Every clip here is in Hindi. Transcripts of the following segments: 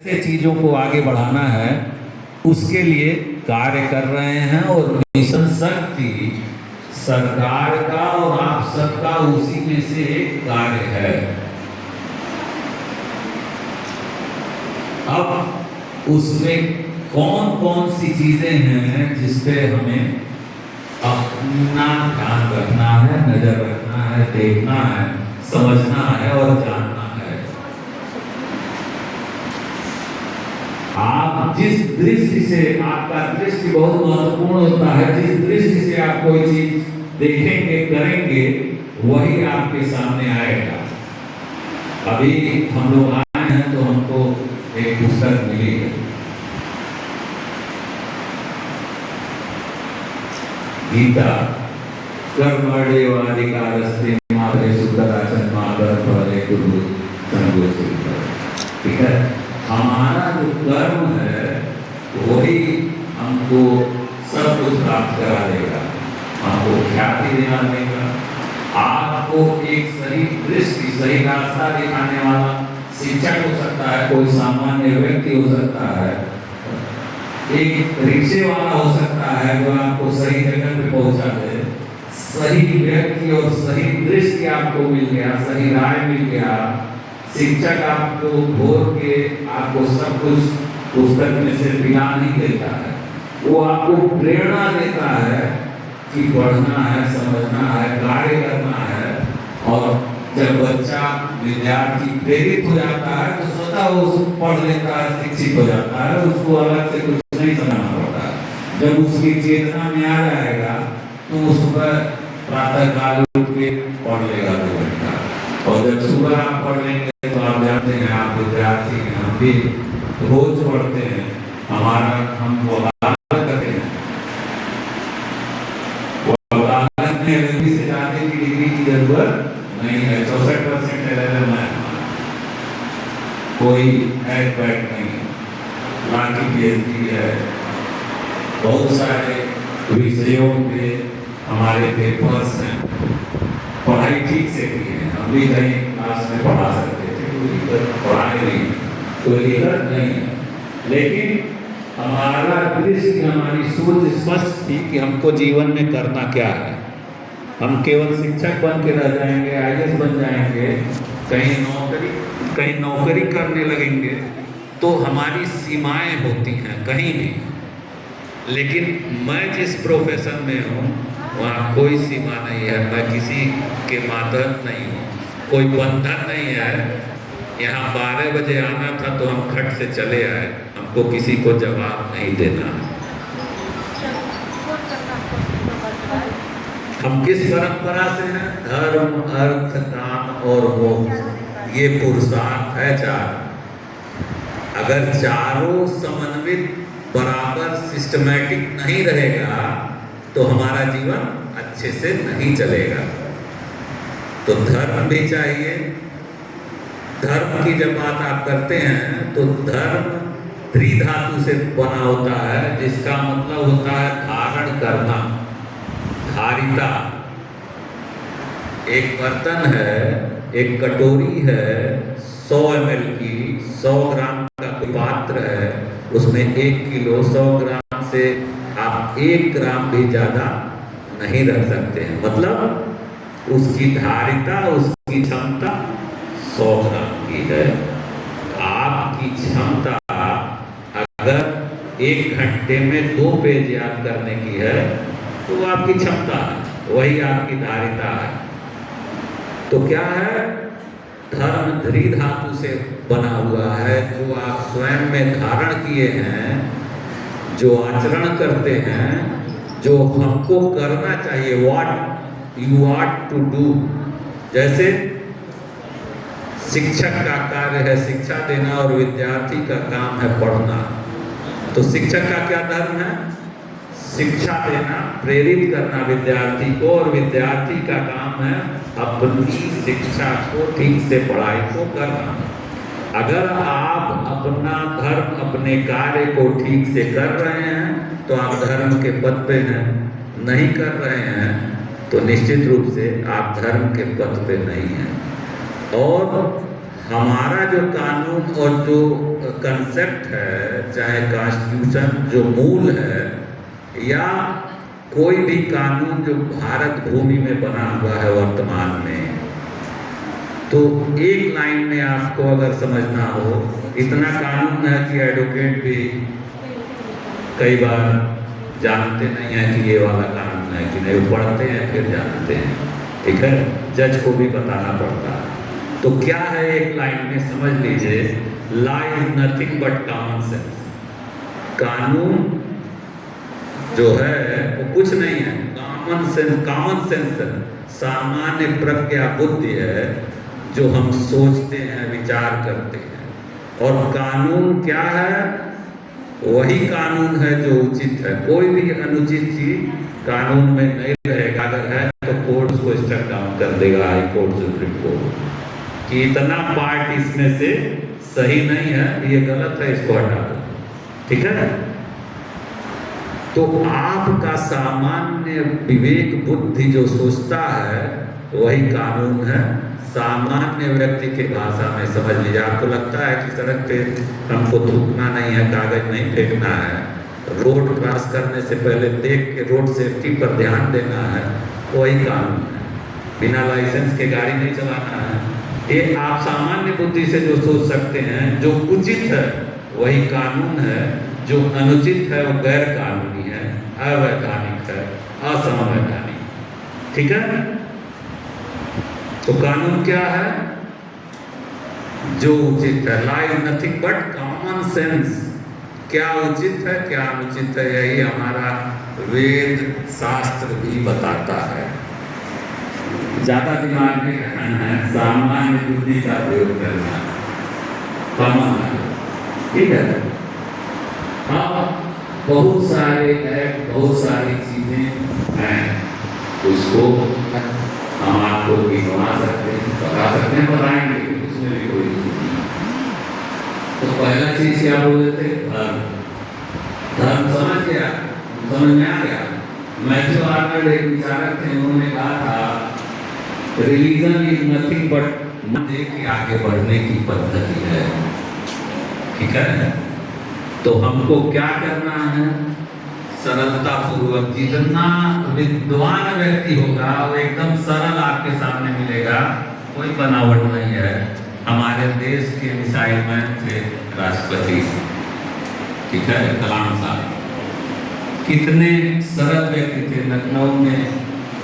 ऐसे चीजों को आगे बढ़ाना है, उसके लिए कार्य कर रहे हैं। और मिशन शक्ति सरकार का और आप सबका उसी में से एक कार्य है। अब उसमें कौन कौन सी चीजें हैं जिस पे हमें अपना ध्यान रखना है, नजर रखना है, देखना है, समझना है और जानना है। आप जिस दृष्टि से, आपका दृष्टि बहुत महत्वपूर्ण होता है। जिस दृष्टि से आप कोई चीज देखेंगे, करेंगे, वही आपके सामने आएगा। अभी हम लोग आए हैं तो हमको एक पुस्तक मिली है, गीता। कर्मण्येवाधिकारस्ते मा फलेषु कदाचन मा फले कुरु संगोष्ठी। ठीक है, हमारा जो कर्म है वही हमको सब कुछ प्राप्त करा देगा, हमको ख्याति दिला देगा। आपको एक सही दृष्टि, सही रास्ता दिखाने वाला शिक्षक हो सकता है, कोई सामान्य व्यक्ति हो सकता है, एक रिक्शे वाला हो सकता है जो आपको सही जगह पे पहुंचा दे। सही व्यक्ति और सही दृष्टि आपको मिल गया, सही राय मिल गया। शिक्षक आपको घोर के आपको सब कुछ पुस्तक में से पिला नहीं देता है, वो आपको प्रेरणा देता है कि पढ़ना है, समझना है, कार्य करना है। और जब बच्चा, विद्यार्थी प्रेरित हो जाता है तो स्वतः वो पढ़ लेता है, शिक्षित हो जाता है, उसको अलग से कुछ नहीं समझना पड़ता है। जब उसकी चेतना में आ जाएगा तो उस पर प्रातः काल उठ के पढ़ लेगा 2 घंटा। और जब सुबह आप पढ़ लेंगे तो आप जानते हैं, आप विद्यार्थी हैं, हम भी रोज पढ़ते हैं। हम वकालत करते हैं, वकालत में एलएलबी से जाने की डिग्री की जरूरत नहीं है। 64% एलएलएम है, कोई एड बैड नहीं, बाकी पीएचडी है। बहुत सारे विषयों पे हमारे पेपर्स हैं, पढ़ाई ठीक से की है। हम भी कहीं क्लास में पढ़ा सकते थे, पढ़ाई नहीं, कोई दिक्कत नहीं है। लेकिन हमारा दृष्टि, हमारी सोच स्पष्ट थी कि हमको जीवन में करना क्या है। हम केवल शिक्षक बन के रह जाएंगे, आईएएस बन जाएंगे, कहीं नौकरी करने लगेंगे तो हमारी सीमाएं होती हैं कहीं भी। लेकिन मैं जिस प्रोफेशन में हूँ वहाँ कोई सीमा नहीं है, मैं किसी के मातहत नहीं हूँ, कोई बंधन नहीं है। यहाँ 12 बजे आना था तो हम खट से चले आए, हमको किसी को जवाब नहीं देना। हम किस परंपरा से हैं? धर्म, अर्थ, काम और मोक्ष, ये पुरुषार्थ है 4। अगर चारों समन्वित, बराबर, सिस्टमैटिक नहीं रहेगा तो हमारा जीवन अच्छे से नहीं चलेगा। तो धर्म भी चाहिए। धर्म की जब बात आप करते हैं तो धर्म त्रिधातु से बना होता है, जिसका मतलब होता है धारण करना, धारिता। एक बर्तन है, एक कटोरी है 100 ml की, 100 ग्राम का कोई पात्र है, उसमें 1 किलो 100 ग्राम से आप 1 ग्राम भी ज्यादा नहीं रख सकते हैं। मतलब उसकी धारिता, उसकी क्षमता 100 ग्राम की है। आपकी क्षमता अगर 1 घंटे में 2 पेज याद करने की है तो वो आपकी क्षमता है, वही आपकी धारिता है। तो क्या है? धर्म त्रिधातु से बना हुआ है, जो आप स्वयं में धारण किए हैं, जो आचरण करते हैं, जो हमको करना चाहिए, what you ought to do. जैसे शिक्षक का कार्य है शिक्षा देना और विद्यार्थी का काम है पढ़ना। तो शिक्षक का क्या धर्म है? शिक्षा देना, प्रेरित करना विद्यार्थी को, और विद्यार्थी का काम है अपनी शिक्षा को ठीक से, पढ़ाई को करना। अगर आप अपना धर्म, अपने कार्य को ठीक से कर रहे हैं तो आप धर्म के पद पे हैं। नहीं कर रहे हैं तो निश्चित रूप से आप धर्म के पद पे नहीं हैं। और हमारा जो कानून और जो कंसेप्ट है, चाहे कॉन्स्टिट्यूशन जो मूल है, या कोई भी कानून जो भारत भूमि में बना हुआ है वर्तमान में, तो एक लाइन में आपको अगर समझना हो, इतना कानून है कि एडवोकेट भी कई बार जानते नहीं है कि ये वाला कानून है कि नहीं, वो पढ़ते हैं फिर जानते हैं, ठीक है, जज को भी बताना पड़ता है। तो क्या है एक लाइन में समझ लीजिए, law is nothing but common sense. कानून जो है वो कुछ नहीं है, कॉमन सेंस है, सामान्य प्रज्ञा बुद्धि है, जो हम सोचते हैं, विचार करते हैं। और कानून क्या है? वही कानून है जो उचित है। कोई भी अनुचित चीज कानून में नहीं रहेगा, अगर है तो कोर्ट उसको स्ट्रक डाउन कर देगा, हाई कोर्ट, सुप्रीम कोर्ट, कि इतना पार्ट इसमें से सही नहीं है, ये गलत है, इसको हटा दो, ठीक है। तो आपका सामान्य विवेक बुद्धि जो सोचता है वही कानून है। सामान्य व्यक्ति के भाषा में समझ लीजिए, आपको लगता है कि सड़क पे हमको थूकना नहीं है, कागज नहीं फेंकना है, रोड क्रॉस करने से पहले देख के रोड सेफ्टी पर ध्यान देना है, वही कानून है। बिना लाइसेंस के गाड़ी नहीं चलाना है, ये आप सामान्य बुद्धि से जो सोच सकते हैं, जो उचित है वही कानून है, जो अनुचित है वो गैर कानूनी है, अवैधानिक है, असंवैधानिक, ठीक है। तो कानून क्या है? जो उचित है। Law is nothing but common sense. क्या उचित है, क्या अनुचित है, यही हमारा वेद शास्त्र भी बताता है। ज्यादा दिमाग में रखना है, सामान्य बुद्धि का प्रयोग करना, कॉमन, ठीक है। अब बहुत सारे एक्ट, बहुत सारी चीजें हैं, उसको हम आपको गिनवा सकते हैं, बता सकते हैं, बताएंगे, उसमें भी कोई नहीं। तो पहला चीज क्या बोलते थे? धर्म। धर्म समझ गया, समझ में आ गया। मैथ्यू आर्नल्ड एक विचारक थे, उन्होंने कहा था रिलीजन इज नथिंग बट मनुष्य के आगे बढ़ने की पद्धति है, ठीक है। तो हमको क्या करना है? सरलता पूर्वक, जितना विद्वान व्यक्ति होगा वो एकदम सरल आपके सामने मिलेगा, कोई बनावट नहीं है। हमारे देश के मिसाइल मैन थे राष्ट्रपति, ठीक है, कलाम साहब, कितने सरल व्यक्ति थे। लखनऊ में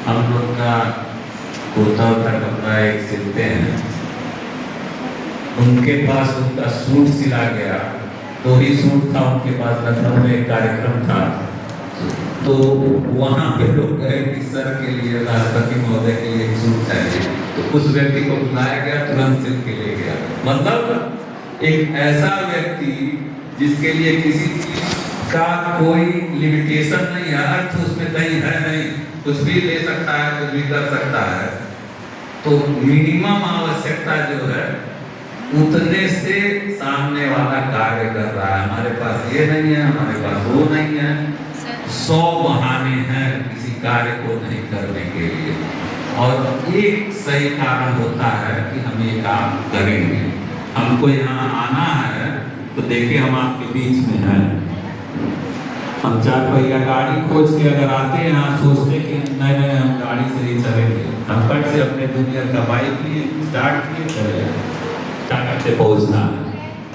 हम लोग का कुर्ता का कपड़ा एक सिलते हैं, उनके पास उनका सूट सिला गया, 2 ही सूट था उनके पास। लखनऊ में एक कार्यक्रम था, तो वहां पे लोग गए कि सर के लिए, राष्ट्रपति महोदय के लिए एक सूट चाहिए, तो उस व्यक्ति को बुलाया गया, तुरंत सिल के ले गया। मतलब एक ऐसा व्यक्ति जिसके लिए किसी चीज का कोई लिमिटेशन नहीं है, अर्थ उसमें कहीं है नहीं, कुछ भी ले सकता है, कुछ भी कर सकता है। तो मिनिमम आवश्यकता जो है उतने से सामने वाला कार्य कर रहा है। हमारे पास ये नहीं है, हमारे पास वो नहीं है, 100 बहाने हैं किसी कार्य को नहीं करने के लिए, और एक सही कारण होता है कि हम ये काम करेंगे। हमको यहाँ आना है, तो देखिए हम आपके बीच में हैं, हम 4 पहिया गाड़ी खोज के अगर आते हैं यहाँ, सोचते कि नहीं नहीं हम गाड़ी से ही चलेंगे, हम फट से अपने दुनिया का बाइक लिए स्टार्ट किए, चले टाटा से पहुँचना,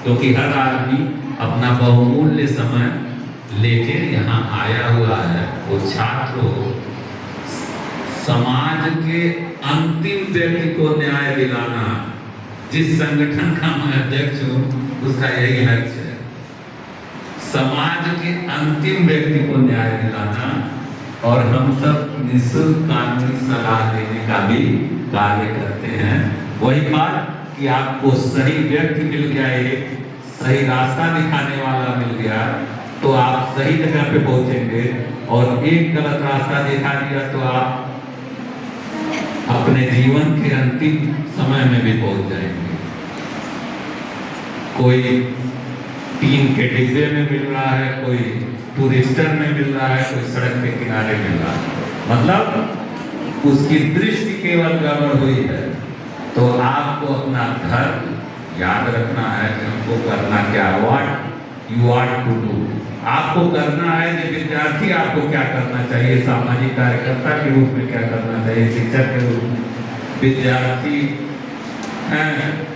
क्योंकि हर आदमी अपना बहुमूल्य समय लेके यहाँ आया हुआ है। वो छात्र हो, समाज के अंतिम व्यक्ति को न्याय दिलाना, जिस संगठन का मैं अध्यक्ष हूँ उसका यही लक्ष्य है, समाज के अंतिम व्यक्ति को न्याय दिलाना। और हम सब निःशुल्क कानूनी सलाह देने का भी कार्य करते हैं। वही बात कि आपको सही व्यक्ति मिल गया, एक सही रास्ता दिखाने वाला मिल गया, तो आप सही जगह पे पहुंचेंगे। और एक गलत रास्ता दिखा दिया तो आप अपने जीवन के अंतिम समय में भी पहुंच जाएंगे। कोई टीन के डिब्बे में मिल रहा है, कोई टूरिस्टर में मिल रहा है, कोई सड़क के किनारे मिल रहा है, मतलब उसकी दृष्टि केवल गड़बड़ हुई है। तो आपको अपना धर्म, याद रखना है कि हमको करना क्या, what you are to do. आपको करना है कि विद्यार्थी आपको क्या करना चाहिए, सामाजिक कार्यकर्ता के रूप में क्या करना चाहिए, शिक्षक के रूप में, विद्यार्थी हैं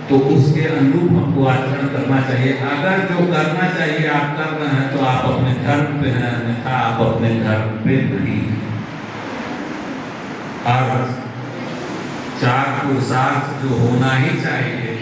तो उसके अनुरूप हमको आचरण करना चाहिए। अगर जो करना चाहिए आप कर रहे हैं तो आप अपने धर्म पे हैं, अन्यथा आप अपने धर्म पे नहीं हैं। और चार पुरुषार्थ जो होना ही चाहिए